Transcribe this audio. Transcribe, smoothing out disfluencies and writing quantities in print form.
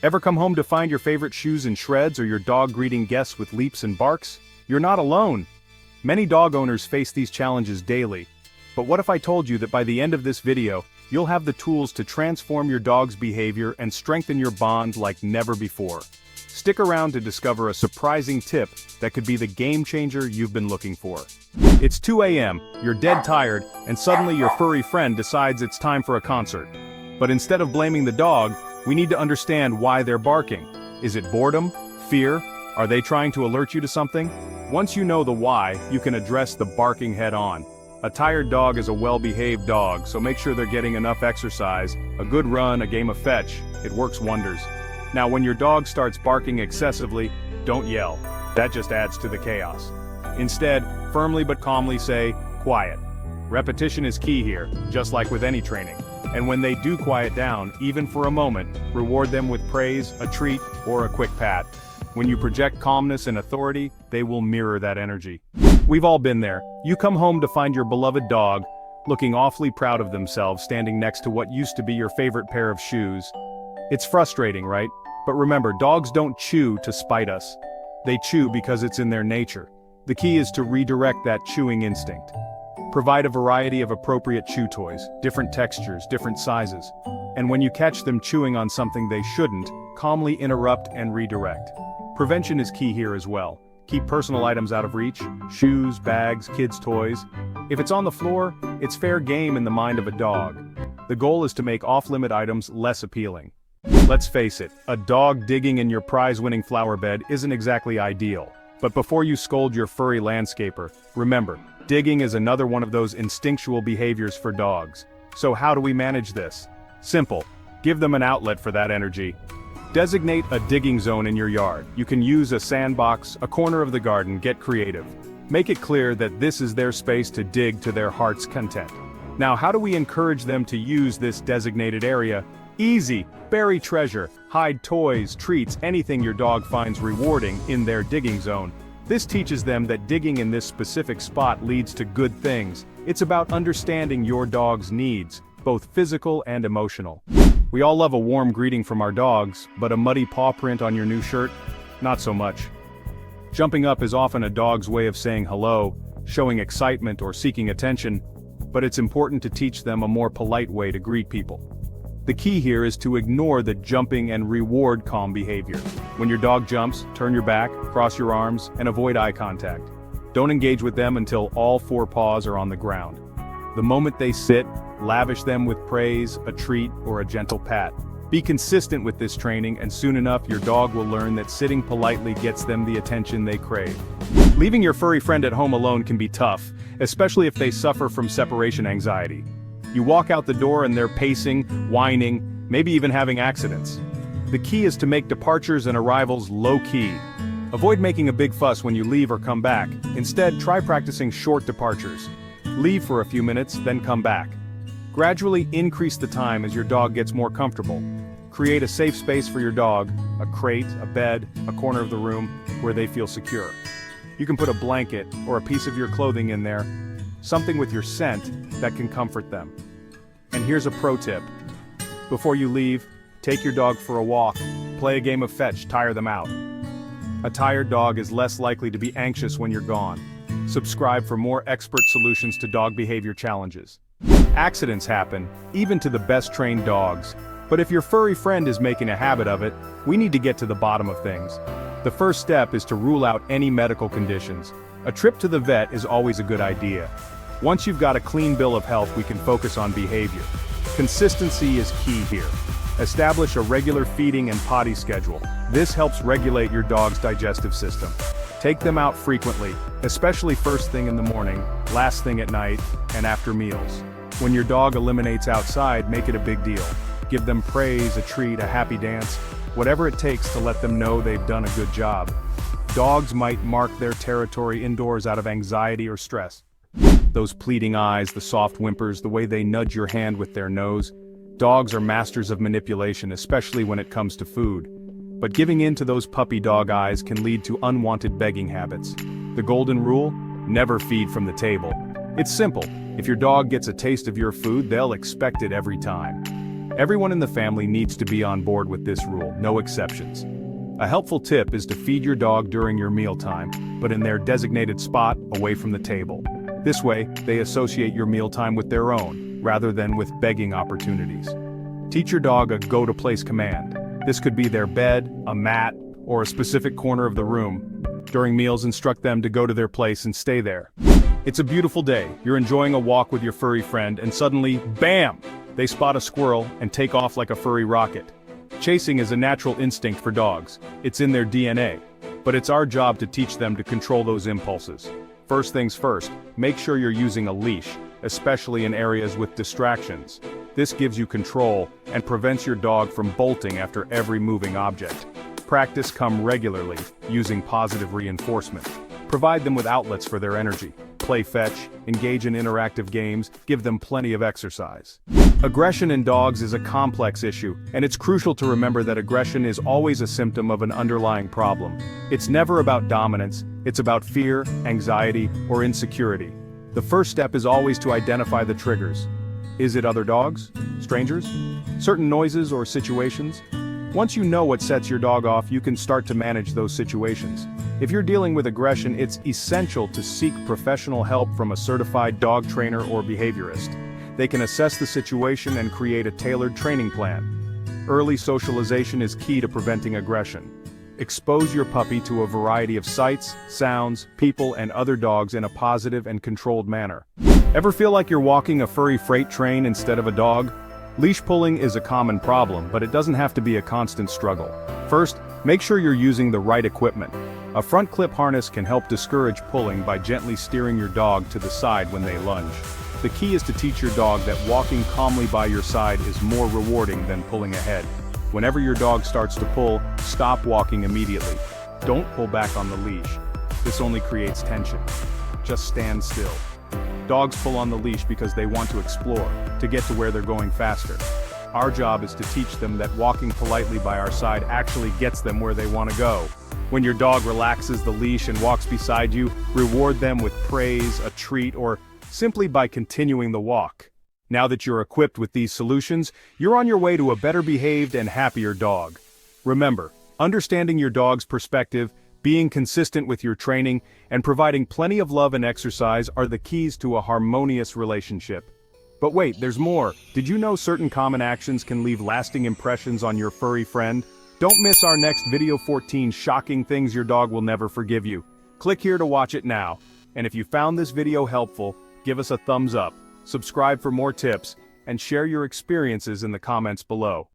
Ever come home to find your favorite shoes in shreds or your dog greeting guests with leaps and barks? You're not alone. Many dog owners face these challenges daily. But what if I told you that by the end of this video, you'll have the tools to transform your dog's behavior and strengthen your bond like never before? Stick around to discover a surprising tip that could be the game changer you've been looking for. It's 2 a.m., you're dead tired, and suddenly your furry friend decides it's time for a concert. But instead of blaming the dog, we need to understand why they're barking. Is it boredom? Fear? Are they trying to alert you to something? Once you know the why, you can address the barking head-on. A tired dog is a well-behaved dog, so make sure they're getting enough exercise, a good run, a game of fetch. It works wonders. Now when your dog starts barking excessively, don't yell. That just adds to the chaos. Instead, firmly but calmly say, "Quiet." Repetition is key here, just like with any training. And when they do quiet down, even for a moment, reward them with praise, a treat, or a quick pat. When you project calmness and authority, they will mirror that energy. We've all been there. You come home to find your beloved dog, looking awfully proud of themselves, standing next to what used to be your favorite pair of shoes. It's frustrating, right? But remember, dogs don't chew to spite us. They chew because it's in their nature. The key is to redirect that chewing instinct. Provide a variety of appropriate chew toys, different textures, different sizes. And when you catch them chewing on something they shouldn't, calmly interrupt and redirect. Prevention is key here as well. Keep personal items out of reach, shoes, bags, kids' toys. If it's on the floor, it's fair game in the mind of a dog. The goal is to make off-limit items less appealing. Let's face it, a dog digging in your prize-winning flower bed isn't exactly ideal. But before you scold your furry landscaper, remember, digging is another one of those instinctual behaviors for dogs. So how do we manage this? Simple. Give them an outlet for that energy. Designate a digging zone in your yard. You can use a sandbox, a corner of the garden, get creative. Make it clear that this is their space to dig to their heart's content. Now, how do we encourage them to use this designated area? Easy. Bury treasure, hide toys, treats, anything your dog finds rewarding in their digging zone. This teaches them that digging in this specific spot leads to good things. It's about understanding your dog's needs, both physical and emotional. We all love a warm greeting from our dogs, but a muddy paw print on your new shirt? Not so much. Jumping up is often a dog's way of saying hello, showing excitement or seeking attention, but it's important to teach them a more polite way to greet people. The key here is to ignore the jumping and reward calm behavior. When your dog jumps, turn your back, cross your arms, and avoid eye contact. Don't engage with them until all four paws are on the ground. The moment they sit, lavish them with praise, a treat, or a gentle pat. Be consistent with this training, and soon enough your dog will learn that sitting politely gets them the attention they crave. Leaving your furry friend at home alone can be tough, especially if they suffer from separation anxiety. You walk out the door and they're pacing, whining, maybe even having accidents. The key is to make departures and arrivals low-key. Avoid making a big fuss when you leave or come back. Instead, try practicing short departures. Leave for a few minutes, then come back. Gradually increase the time as your dog gets more comfortable. Create a safe space for your dog, a crate, a bed, a corner of the room, where they feel secure. You can put a blanket or a piece of your clothing in there, something with your scent that can comfort them. And here's a pro tip. Before you leave, take your dog for a walk, play a game of fetch, tire them out. A tired dog is less likely to be anxious when you're gone. Subscribe for more expert solutions to dog behavior challenges. Accidents happen, even to the best trained dogs. But if your furry friend is making a habit of it, we need to get to the bottom of things. The first step is to rule out any medical conditions. A trip to the vet is always a good idea. Once you've got a clean bill of health, we can focus on behavior. Consistency is key here. Establish a regular feeding and potty schedule. This helps regulate your dog's digestive system. Take them out frequently, especially first thing in the morning, last thing at night, and after meals. When your dog eliminates outside, make it a big deal. Give them praise, a treat, a happy dance, whatever it takes to let them know they've done a good job. Dogs might mark their territory indoors out of anxiety or stress. Those pleading eyes, the soft whimpers, the way they nudge your hand with their nose. Dogs are masters of manipulation, especially when it comes to food. But giving in to those puppy dog eyes can lead to unwanted begging habits. The golden rule? Never feed from the table. It's simple. If your dog gets a taste of your food, they'll expect it every time. Everyone in the family needs to be on board with this rule, no exceptions. A helpful tip is to feed your dog during your mealtime, but in their designated spot, away from the table. This way, they associate your mealtime with their own, rather than with begging opportunities. Teach your dog a go-to-place command. This could be their bed, a mat, or a specific corner of the room. During meals, instruct them to go to their place and stay there. It's a beautiful day, you're enjoying a walk with your furry friend, and suddenly, BAM! They spot a squirrel and take off like a furry rocket. Chasing is a natural instinct for dogs. It's in their DNA. But it's our job to teach them to control those impulses. First things first, make sure you're using a leash, especially in areas with distractions. This gives you control and prevents your dog from bolting after every moving object. Practice come regularly, using positive reinforcement. Provide them with outlets for their energy. Play fetch, engage in interactive games, give them plenty of exercise. Aggression in dogs is a complex issue, and it's crucial to remember that aggression is always a symptom of an underlying problem. It's never about dominance, it's about fear, anxiety, or insecurity. The first step is always to identify the triggers. Is it other dogs? Strangers? Certain noises or situations? Once you know what sets your dog off, you can start to manage those situations. If you're dealing with aggression, it's essential to seek professional help from a certified dog trainer or behaviorist. They can assess the situation and create a tailored training plan. Early socialization is key to preventing aggression. Expose your puppy to a variety of sights, sounds, people, and other dogs in a positive and controlled manner. Ever feel like you're walking a furry freight train instead of a dog? Leash pulling is a common problem, but it doesn't have to be a constant struggle. First, make sure you're using the right equipment. A front clip harness can help discourage pulling by gently steering your dog to the side when they lunge. The key is to teach your dog that walking calmly by your side is more rewarding than pulling ahead. Whenever your dog starts to pull, stop walking immediately. Don't pull back on the leash. This only creates tension. Just stand still. Dogs pull on the leash because they want to explore, to get to where they're going faster. Our job is to teach them that walking politely by our side actually gets them where they want to go. When your dog relaxes the leash and walks beside you, reward them with praise, a treat, or simply by continuing the walk. Now that you're equipped with these solutions, you're on your way to a better behaved and happier dog. Remember, understanding your dog's perspective, being consistent with your training, and providing plenty of love and exercise are the keys to a harmonious relationship. But wait, there's more. Did you know certain common actions can leave lasting impressions on your furry friend? Don't miss our next video 14 shocking things your dog will never forgive you. Click here to watch it now. And if you found this video helpful, give us a thumbs up, subscribe for more tips, and share your experiences in the comments below.